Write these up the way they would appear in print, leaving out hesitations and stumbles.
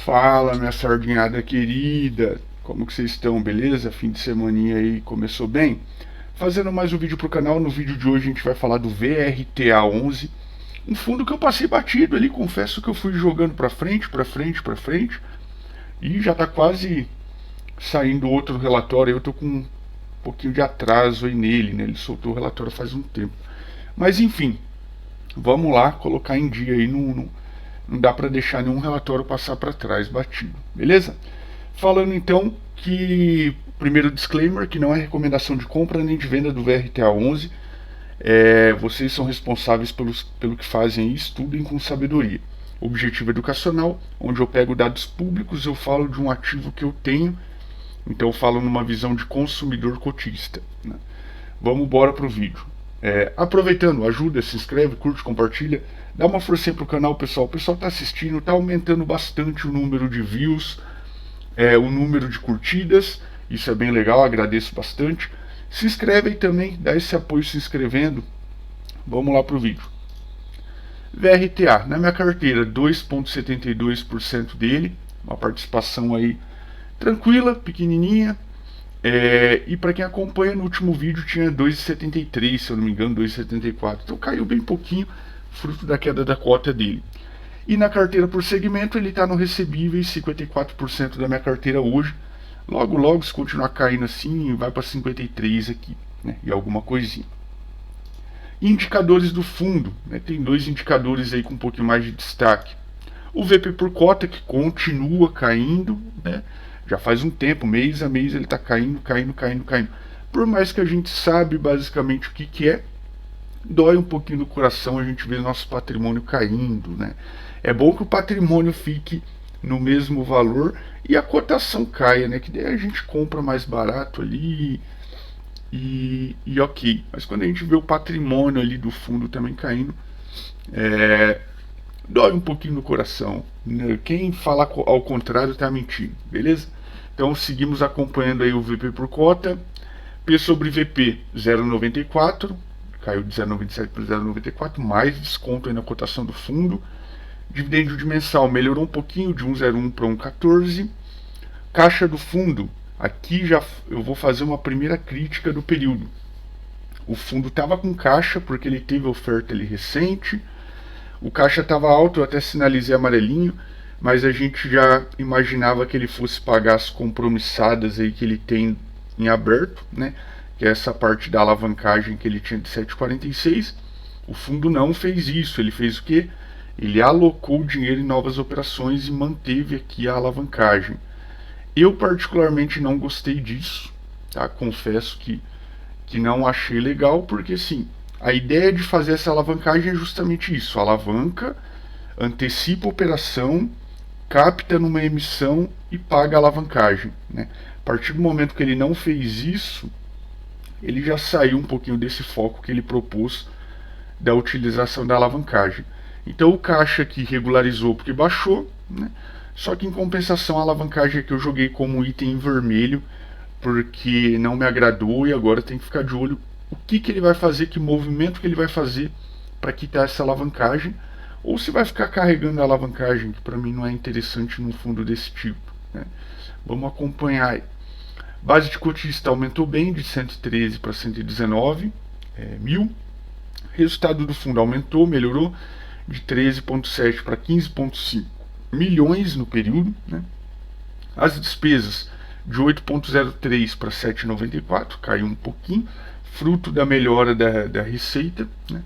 Fala, minha sardinhada querida, como que vocês estão, beleza? Fim de semaninha aí começou bem? Fazendo mais um vídeo pro canal. No vídeo de hoje a gente vai falar do VRTA11, um fundo que eu passei batido ali, confesso que eu fui jogando pra frente, pra frente, pra frente, e já tá quase saindo outro relatório. Eu tô com um pouquinho de atraso aí nele, né? Ele soltou o relatório faz um tempo. Mas enfim, vamos lá colocar em dia aí, não dá para deixar nenhum relatório passar para trás batido, beleza? Falando então que, primeiro disclaimer, que não é recomendação de compra nem de venda do VRTA11, vocês são responsáveis pelo que fazem e estudem com sabedoria. Objetivo educacional, onde eu pego dados públicos, eu falo de um ativo que eu tenho, então eu falo numa visão de consumidor cotista, né? Vamos embora pro vídeo. Aproveitando, ajuda, se inscreve, curte, compartilha, dá uma forcinha pro canal, pessoal. O pessoal tá assistindo, tá aumentando bastante o número de views, o número de curtidas, isso é bem legal, agradeço bastante. Se inscreve aí também, dá esse apoio se inscrevendo. Vamos lá pro vídeo. VRTA, na minha carteira, 2,72% dele, uma participação aí tranquila, pequenininha. E para quem acompanha, no último vídeo tinha 2,73, se eu não me engano, 2,74. Então caiu bem pouquinho, fruto da queda da cota dele. E na carteira por segmento ele está no recebíveis, 54% da minha carteira hoje. Logo, logo, se continuar caindo assim, vai para 53 aqui, né? E alguma coisinha. Indicadores do fundo, né? Tem dois indicadores aí com um pouquinho mais de destaque. O VP por cota, que continua caindo, né? Já faz um tempo, mês a mês ele está caindo. Por mais que a gente sabe basicamente o que é, dói um pouquinho no coração a gente ver nosso patrimônio caindo, né? É bom que o patrimônio fique no mesmo valor e a cotação caia, né? Que daí a gente compra mais barato ali e ok. Mas quando a gente vê o patrimônio ali do fundo também caindo, dói um pouquinho no coração, né? Quem fala ao contrário está mentindo, beleza? Então seguimos acompanhando aí o VP por cota. P sobre VP 0,94, caiu de 0,97 para 0,94, mais desconto aí na cotação do fundo. Dividendo de mensal melhorou um pouquinho, de 1,01 para 1,14. Caixa do fundo, aqui já eu vou fazer uma primeira crítica do período. O fundo estava com caixa porque ele teve oferta ali recente. O caixa estava alto, eu até sinalizei amarelinho, mas a gente já imaginava que ele fosse pagar as compromissadas aí que ele tem em aberto, né? Que é essa parte da alavancagem que ele tinha de 7,46. O fundo não fez isso, ele fez o quê? Ele alocou o dinheiro em novas operações e manteve aqui a alavancagem. Eu particularmente não gostei disso, tá? Confesso que não achei legal, porque assim, a ideia de fazer essa alavancagem é justamente isso: alavanca, antecipa a operação, capta numa emissão e paga a alavancagem, né? A partir do momento que ele não fez isso, ele já saiu um pouquinho desse foco que ele propôs da utilização da alavancagem. Então o caixa aqui regularizou porque baixou, né? Só que em compensação a alavancagem que eu joguei como item em vermelho porque não me agradou, e agora tem que ficar de olho o que ele vai fazer, que movimento que ele vai fazer para quitar essa alavancagem, ou se vai ficar carregando a alavancagem, que para mim não é interessante num fundo desse tipo, né? Vamos acompanhar aí. Base de cotista aumentou bem, de 113 para 119 mil. Resultado do fundo aumentou, melhorou, de 13,7 para 15,5 milhões no período, né? As despesas de 8,03 para 7,94, caiu um pouquinho, fruto da melhora da receita, né?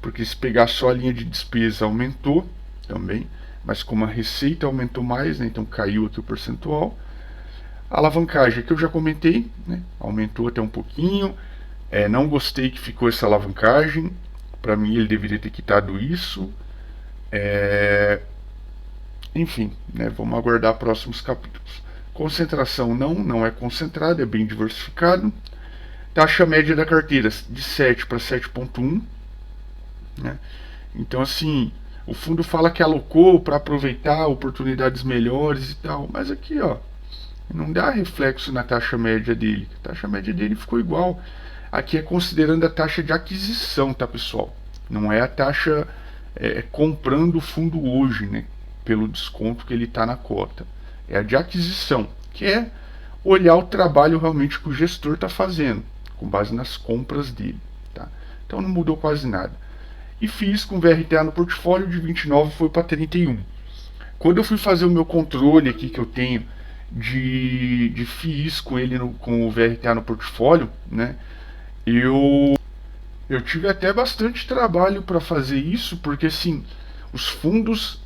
Porque se pegar só a linha de despesa aumentou também, mas como a receita aumentou mais, né? Então caiu aqui o percentual. A alavancagem que eu já comentei, né? Aumentou até um pouquinho. Não gostei que ficou essa alavancagem, para mim ele deveria ter quitado isso. Enfim, né? Vamos aguardar próximos capítulos. Concentração não é concentrado, é bem diversificado. Taxa média da carteira de 7 para 7,1, né? Então assim, o fundo fala que alocou para aproveitar oportunidades melhores e tal, mas aqui ó, não dá reflexo na taxa média dele. A taxa média dele ficou igual. Aqui é considerando a taxa de aquisição, tá pessoal? Não é a taxa comprando o fundo hoje, né? pelo desconto que ele está na cota. É a de aquisição, que é olhar o trabalho realmente que o gestor está fazendo, com base nas compras dele. Tá? Então não mudou quase nada. E fiz com VRTA no portfólio, de 29 foi para 31. Quando eu fui fazer o meu controle aqui que eu tenho de FIIs com ele com o VRTA no portfólio, né, eu tive até bastante trabalho para fazer isso, porque assim, os fundos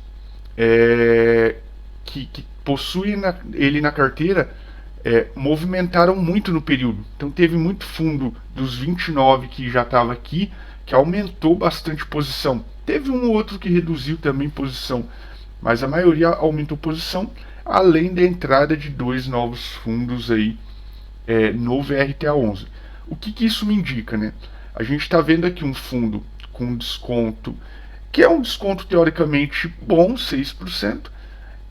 que possuem ele na carteira movimentaram muito no período. Então teve muito fundo dos 29 que já estava aqui, que aumentou bastante posição. Teve um ou outro que reduziu também posição, mas a maioria aumentou posição, além da entrada de 2 novos fundos aí no VRTA11. O que isso me indica, né? A gente está vendo aqui um fundo com desconto, que é um desconto teoricamente bom, 6%.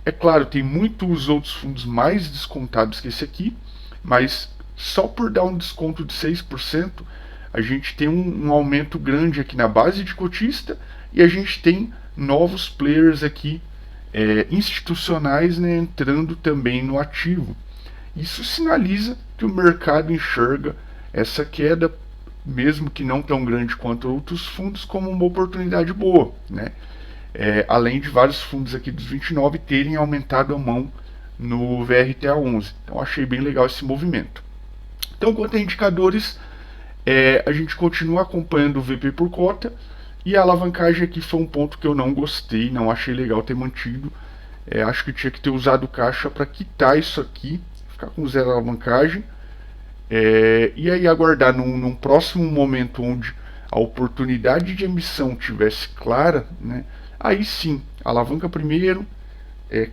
É claro, tem muitos outros fundos mais descontados que esse aqui, mas só por dar um desconto de 6%, a gente tem um aumento grande aqui na base de cotista, e a gente tem novos players aqui institucionais, né, entrando também no ativo. Isso sinaliza que o mercado enxerga essa queda, mesmo que não tão grande quanto outros fundos, como uma oportunidade boa, né? Além de vários fundos aqui dos 29 terem aumentado a mão no VRTA11. Então achei bem legal esse movimento. Então, quanto a indicadores, a gente continua acompanhando o VP por cota, e a alavancagem aqui foi um ponto que eu não gostei, não achei legal ter mantido. Acho que tinha que ter usado caixa para quitar isso aqui, ficar com zero alavancagem, e aí aguardar num próximo momento onde a oportunidade de emissão tivesse clara, né? Aí sim, alavanca primeiro,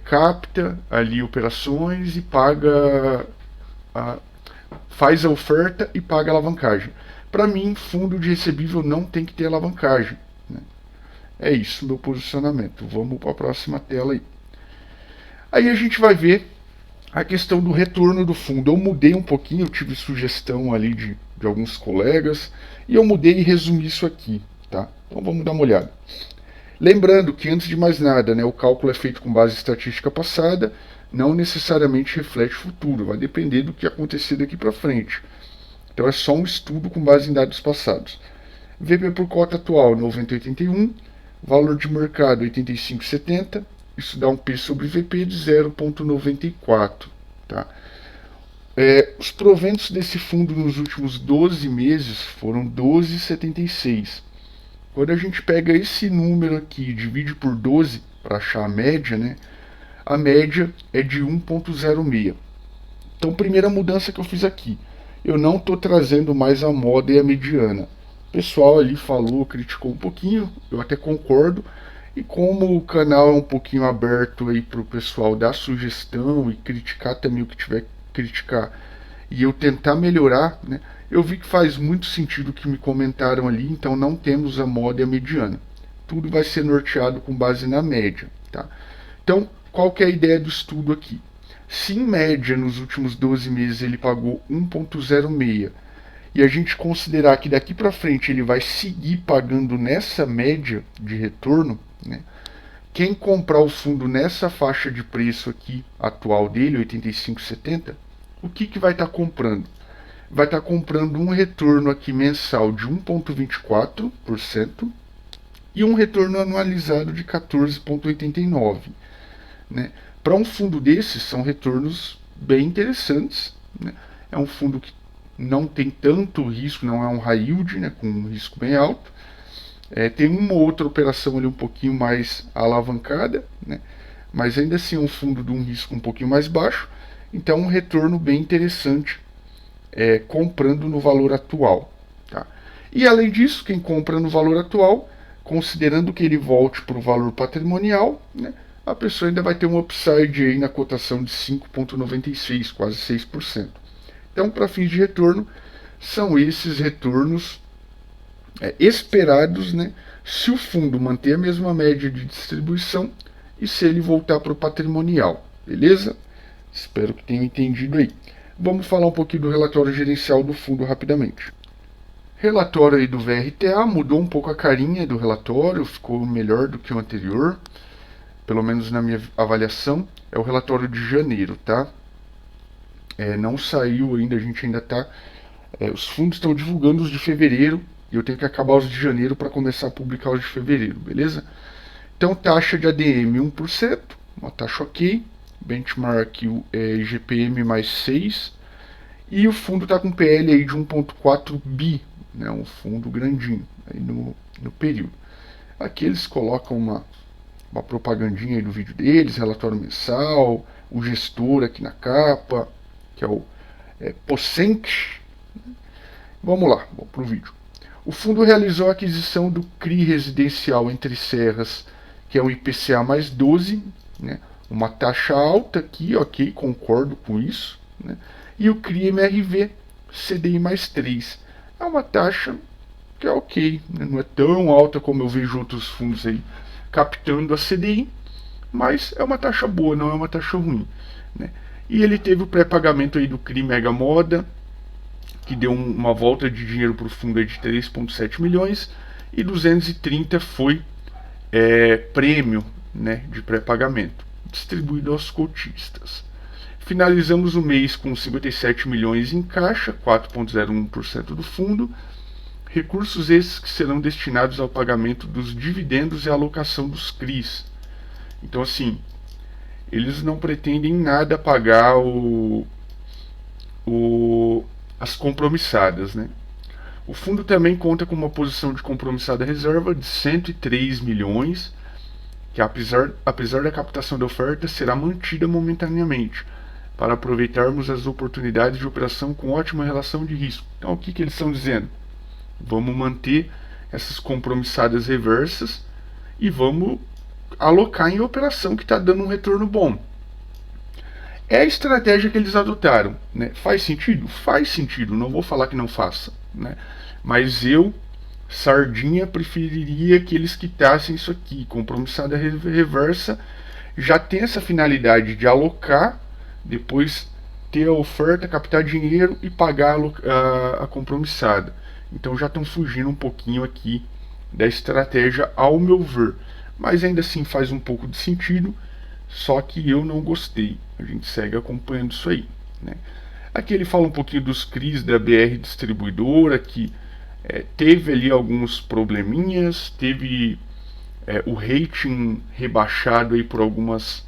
capta ali operações e paga, faz a oferta e paga a alavancagem. Para mim, fundo de recebível não tem que ter alavancagem, né? É isso meu posicionamento. Vamos para a próxima tela aí. Aí a gente vai ver a questão do retorno do fundo. Eu mudei um pouquinho, eu tive sugestão ali de alguns colegas, e eu mudei e resumi isso aqui, tá? Então vamos dar uma olhada. Lembrando que, antes de mais nada, né, o cálculo é feito com base em estatística passada, não necessariamente reflete o futuro, vai depender do que acontecer daqui para frente. Então é só um estudo com base em dados passados. VP por cota atual 90,81, valor de mercado 85,70, isso dá um P sobre VP de 0,94. Tá? Os proventos desse fundo nos últimos 12 meses foram 12,76. Quando a gente pega esse número aqui e divide por 12 para achar a média, né, a média é de 1,06. Então, primeira mudança que eu fiz aqui, eu não estou trazendo mais a moda e a mediana. O pessoal ali falou, criticou um pouquinho, eu até concordo, e como o canal é um pouquinho aberto aí para o pessoal dar sugestão e criticar também o que tiver que criticar, e eu tentar melhorar, né, eu vi que faz muito sentido o que me comentaram ali, então não temos a moda e a mediana. Tudo vai ser norteado com base na média. Tá? Então, qual que é a ideia do estudo aqui? Se em média nos últimos 12 meses ele pagou 1,06 e a gente considerar que daqui para frente ele vai seguir pagando nessa média de retorno, né, quem comprar o fundo nessa faixa de preço aqui atual dele, 85,70, o que vai estar comprando? Vai estar comprando um retorno aqui mensal de 1,24% e um retorno anualizado de 14,89%. Né? Para um fundo desses, são retornos bem interessantes. Né? É um fundo que não tem tanto risco, não é um high yield, né, com um risco bem alto. Tem uma ou outra operação ali um pouquinho mais alavancada, né? Mas ainda assim é um fundo de um risco um pouquinho mais baixo. Então um retorno bem interessante comprando no valor atual. Tá? E além disso, quem compra no valor atual, considerando que ele volte para o valor patrimonial, né, a pessoa ainda vai ter um upside aí na cotação de 5,96, quase 6%. Então, para fins de retorno, são esses retornos esperados, né, se o fundo manter a mesma média de distribuição e se ele voltar para o patrimonial. Beleza? Espero que tenham entendido aí. Vamos falar um pouquinho do relatório gerencial do fundo rapidamente. Relatório aí do VRTA, mudou um pouco a carinha do relatório, ficou melhor do que o anterior. pelo menos na minha avaliação, é o relatório de janeiro, tá? Não saiu ainda, a gente ainda está. Os fundos estão divulgando os de fevereiro e eu tenho que acabar os de janeiro para começar a publicar os de fevereiro, beleza? Então, taxa de ADM 1%, uma taxa ok. Benchmark GPM mais 6. E o fundo está com PL aí de 1,4 bi, né, um fundo grandinho aí no período. Aqui eles colocam uma propagandinha aí do vídeo deles, relatório mensal, o gestor aqui na capa, que é o Pocente. Vamos lá, vamos para o vídeo. O fundo realizou a aquisição do CRI residencial Entre Serras, que é o IPCA mais 12, né, uma taxa alta aqui, ok, concordo com isso, né, e o CRI MRV CDI mais 3. É uma taxa que é ok, né, não é tão alta como eu vejo outros fundos aí captando a CDI, mas é uma taxa boa, não é uma taxa ruim, né. E ele teve o pré-pagamento aí do CRI Mega Moda, que deu uma volta de dinheiro para o fundo de 3,7 milhões, e 230 foi prêmio, né, de pré-pagamento, distribuído aos cotistas. Finalizamos o mês com 57 milhões em caixa, 4,01% do fundo, recursos esses que serão destinados ao pagamento dos dividendos e alocação dos CRIs. Então, assim, eles não pretendem nada pagar as compromissadas, né? O fundo também conta com uma posição de compromissada reserva de 103 milhões, que apesar da captação da oferta, será mantida momentaneamente, para aproveitarmos as oportunidades de operação com ótima relação de risco. Então, o que eles estão dizendo? Vamos manter essas compromissadas reversas e vamos alocar em operação que está dando um retorno bom. É a estratégia que eles adotaram, né? Faz sentido? Faz sentido, não vou falar que não faça, né? Mas eu, Sardinha, preferiria que eles quitassem isso aqui. Compromissada reversa já tem essa finalidade de alocar, depois ter a oferta, captar dinheiro e pagar a compromissada. Então já estão fugindo um pouquinho aqui da estratégia, ao meu ver. Mas ainda assim faz um pouco de sentido, só que eu não gostei. A gente segue acompanhando isso aí, né? Aqui ele fala um pouquinho dos CRIs da BR Distribuidora, que teve ali alguns probleminhas, teve o rating rebaixado aí por algumas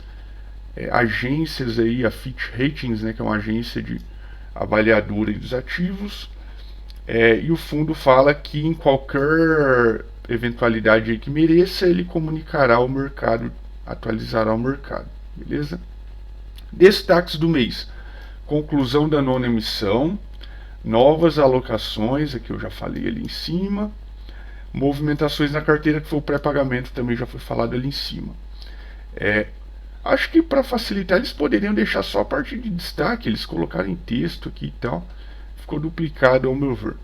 agências aí, a Fitch Ratings, né, que é uma agência de avaliadora dos ativos, e o fundo fala que em qualquer eventualidade aí que mereça, ele comunicará ao mercado, atualizará o mercado, beleza? Destaques do mês: conclusão da nona emissão, novas alocações, aqui eu já falei ali em cima, movimentações na carteira, que foi o pré-pagamento, também já foi falado ali em cima. Acho que para facilitar eles poderiam deixar só a parte de destaque, eles colocarem texto aqui e tal, ficou duplicado ao meu ver.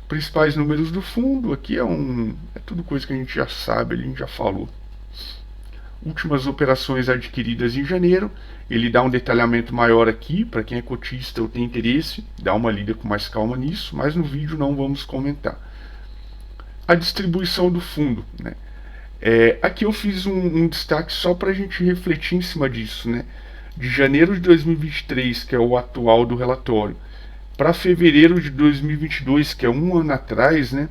Principais números do fundo, aqui é tudo coisa que a gente já sabe, a gente já falou. Últimas operações adquiridas em janeiro, ele dá um detalhamento maior aqui, para quem é cotista ou tem interesse, dá uma lida com mais calma nisso, mas no vídeo não vamos comentar. A distribuição do fundo, né? Aqui eu fiz um destaque só para a gente refletir em cima disso, né? De janeiro de 2023, que é o atual do relatório, para fevereiro de 2022, que é um ano atrás, né?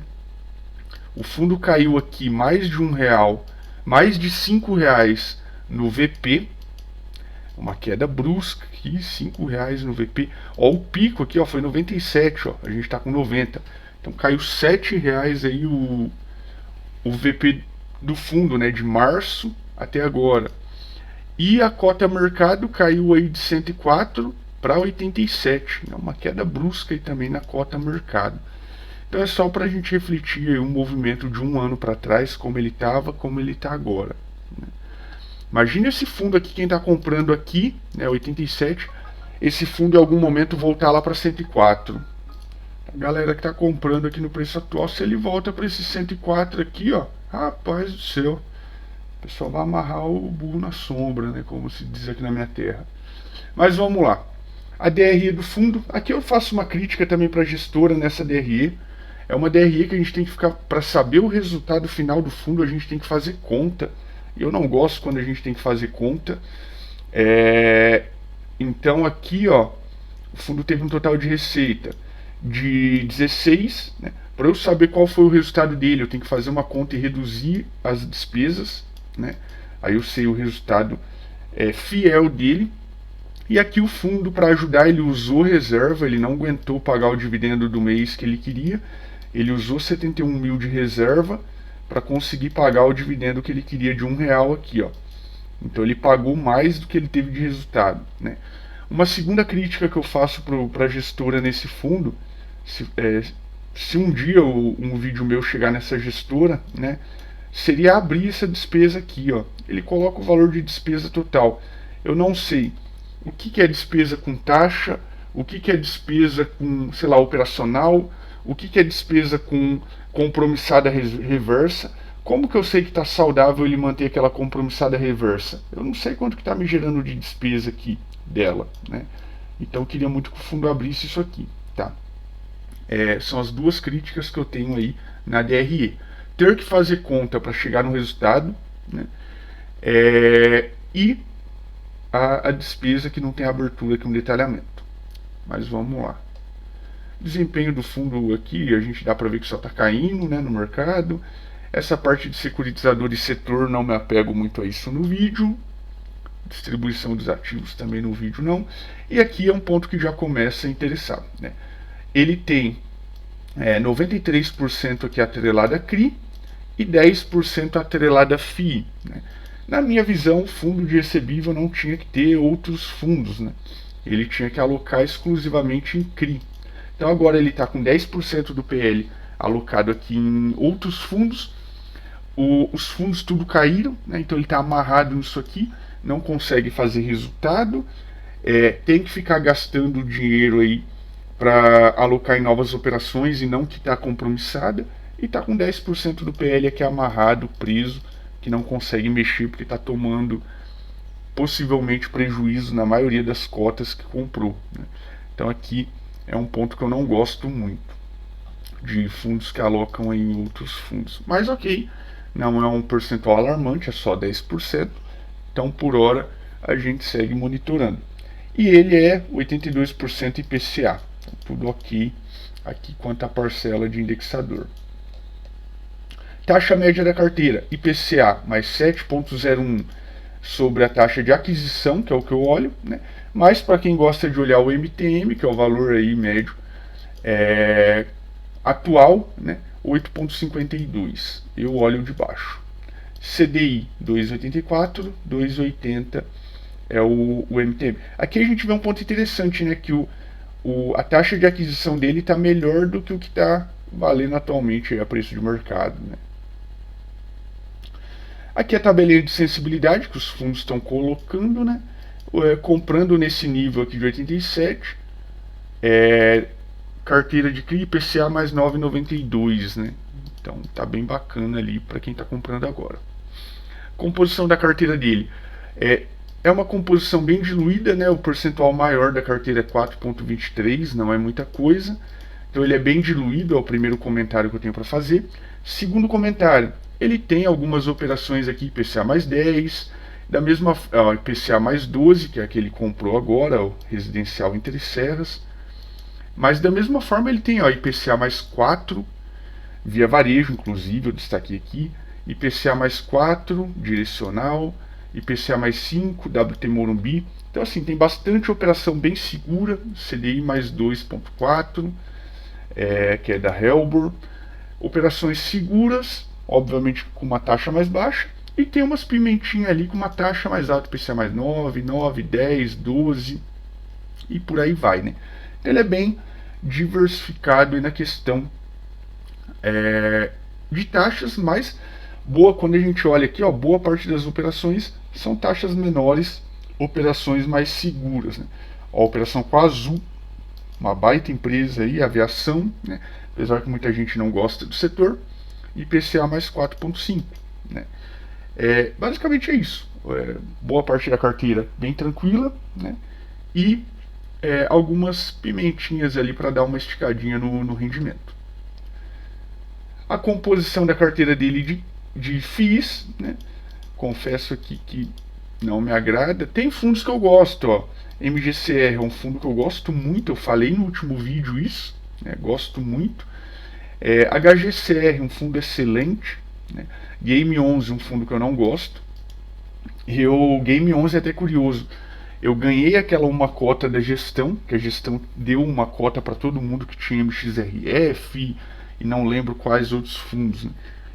O fundo caiu aqui mais de R$1, mais de R$5 no VP, uma queda brusca aqui, R$5 no VP. Ó, o pico aqui, ó, foi 97, ó, a gente está com 90. Então caiu R$7 aí o VP do fundo, né, de março até agora. E a cota mercado caiu aí de 104 para 87, né, uma queda brusca aí também na cota mercado. Então é só para a gente refletir aí um movimento de um ano para trás, como ele estava, como ele está agora, né? Imagina esse fundo aqui, quem está comprando aqui, né, 87, esse fundo em algum momento voltar lá para 104. A galera que está comprando aqui no preço atual, se ele volta para esse 104 aqui, ó, rapaz do céu, o pessoal vai amarrar o burro na sombra, né, como se diz aqui na minha terra. Mas vamos lá. A DRE do fundo, aqui eu faço uma crítica também para a gestora nessa DRE. É uma DRE que a gente tem que ficar, para saber o resultado final do fundo, a gente tem que fazer conta. Eu não gosto quando a gente tem que fazer conta. Então aqui, ó, o fundo teve um total de receita de 16, né? Para eu saber qual foi o resultado dele, eu tenho que fazer uma conta e reduzir as despesas, né? Aí eu sei o resultado fiel dele. E aqui o fundo, para ajudar, ele usou reserva, ele não aguentou pagar o dividendo do mês que ele queria. Ele usou 71 mil de reserva para conseguir pagar o dividendo que ele queria de R$1 aqui, ó. Então ele pagou mais do que ele teve de resultado, né? Uma segunda crítica que eu faço para a gestora nesse fundo, se um dia um vídeo meu chegar nessa gestora, né, seria abrir essa despesa aqui, ó. Ele coloca o valor de despesa total. Eu não sei o que é despesa com taxa, o que é despesa com, sei lá, operacional, o que é despesa com compromissada reversa. Como que eu sei que está saudável ele manter aquela compromissada reversa? Eu não sei quanto que está me gerando de despesa aqui dela, né? Então eu queria muito que o fundo abrisse isso aqui, tá? São as duas críticas que eu tenho aí na DRE. Ter que fazer conta para chegar no resultado, né? E a despesa que não tem abertura aqui, um detalhamento. Mas vamos lá. Desempenho do fundo aqui, a gente dá para ver que só está caindo, né, no mercado. Essa parte de securitizador e setor não me apego muito a isso no vídeo. Distribuição dos ativos também no vídeo não. E aqui é um ponto que já começa a interessar, né? Ele tem 93% aqui atrelado a CRI e 10% atrelado a FII, né? Na minha visão, o fundo de recebível não tinha que ter outros fundos, né? Ele tinha que alocar exclusivamente em CRI. Então agora ele está com 10% do PL alocado aqui em outros fundos. Os fundos tudo caíram, né? Então ele está amarrado nisso aqui, não consegue fazer resultado, tem que ficar gastando dinheiro aí para alocar em novas operações e não que está compromissada, e está com 10% do PL aqui amarrado, preso, que não consegue mexer porque está tomando possivelmente prejuízo na maioria das cotas que comprou, né? Então aqui é um ponto que eu não gosto muito de fundos que alocam em outros fundos, mas ok, não é um percentual alarmante, é só 10%, então por hora a gente segue monitorando. E ele é 82% IPCA, então, tudo ok aqui quanto à parcela de indexador. Taxa média da carteira, IPCA mais 7,01 sobre a taxa de aquisição, que é o que eu olho, né? Mas para quem gosta de olhar o MTM, que é o valor aí médio atual, né? 8,52. Eu olho de baixo. CDI 2,84, 2,80 é o MTM. Aqui a gente vê um ponto interessante, né? Que a taxa de aquisição dele está melhor do que o que está valendo atualmente a preço de mercado, né? Aqui a tabelinha de sensibilidade que os fundos estão colocando, né? Comprando nesse nível aqui de 87, carteira de CRI IPCA mais 9,92, né? Então tá bem bacana ali para quem está comprando agora. Composição da carteira dele é uma composição bem diluída, né? O percentual maior da carteira é 4,23, não é muita coisa. Então ele é bem diluído, é o primeiro comentário que eu tenho para fazer. Segundo comentário, ele tem algumas operações aqui, IPCA mais 10, da mesma IPCA mais 12, que é a que ele comprou agora, o residencial Entre Serras. Mas da mesma forma ele tem IPCA mais 4, via varejo, inclusive, eu destaquei aqui, IPCA mais 4, direcional, IPCA mais 5, WT Morumbi. Então assim, tem bastante operação bem segura, CDI mais 2,4, que é da Helbor. Operações seguras, obviamente com uma taxa mais baixa, e tem umas pimentinhas ali com uma taxa mais alta, IPCA mais 9, 9, 10, 12, e por aí vai, né? Então ele é bem diversificado aí na questão de taxas, mas boa, quando a gente olha aqui, ó, boa parte das operações são taxas menores, operações mais seguras, né? Ó, a operação com a Azul, uma baita empresa aí, aviação, né? Apesar que muita gente não gosta do setor, IPCA mais 4,5, né? Basicamente é isso. Boa parte da carteira bem tranquila, né? E algumas pimentinhas ali para dar uma esticadinha no rendimento. A composição da carteira dele de FIIs, né? confesso aqui que não me agrada. Tem fundos que eu gosto, ó. MGCR é um fundo que eu gosto muito, eu falei no último vídeo isso, né? Gosto muito. HGCR, um fundo excelente, né? Game 11, um fundo que eu não gosto. Game 11 é até curioso. Eu ganhei aquela uma cota da gestão, que a gestão deu uma cota para todo mundo que tinha MXRF e não lembro quais outros fundos. Né?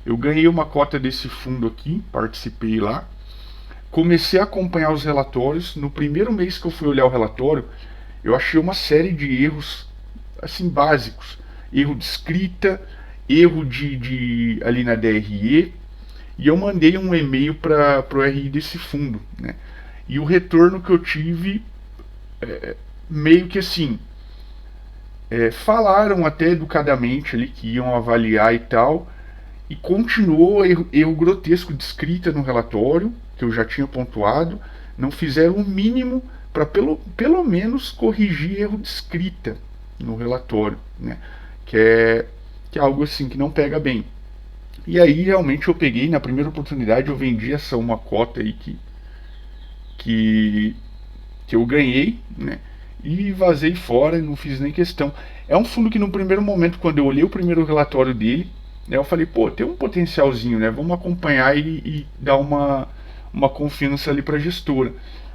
Eu ganhei uma cota desse fundo aqui, participei lá. Comecei a acompanhar os relatórios. No primeiro mês que eu fui olhar o relatório, eu achei uma série de erros assim básicos. Erro de escrita, erro ali na DRE. E eu mandei um e-mail para o RI desse fundo. Né? E o retorno que eu tive, meio que assim, falaram até educadamente ali que iam avaliar e tal, e continuou erro grotesco de escrita no relatório, que eu já tinha pontuado, não fizeram o mínimo para pelo menos corrigir erro de escrita no relatório, né? que é algo assim que não pega bem. E aí realmente eu peguei, na primeira oportunidade eu vendi essa uma cota aí que eu ganhei, né? E vazei fora e não fiz nem questão. É um fundo que no primeiro momento, quando eu olhei o primeiro relatório dele, né, eu falei, pô, tem um potencialzinho, né? Vamos acompanhar e dar uma confiança ali para a gestora.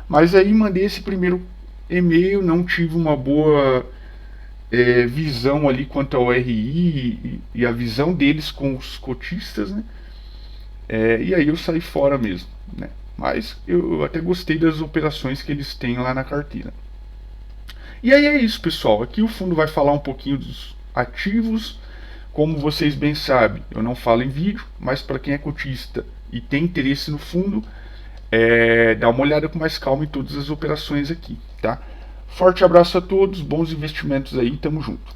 Mas aí mandei esse primeiro e-mail, não tive uma boa visão ali quanto ao RI e a visão deles com os cotistas, né? E aí eu saí fora mesmo, né? Mas eu até gostei das operações que eles têm lá na carteira. E aí é isso, pessoal. Aqui o fundo vai falar um pouquinho dos ativos. Como vocês bem sabem, eu não falo em vídeo, mas para quem é cotista e tem interesse no fundo, dá uma olhada com mais calma em todas as operações aqui, tá? Forte abraço a todos, bons investimentos aí, tamo junto.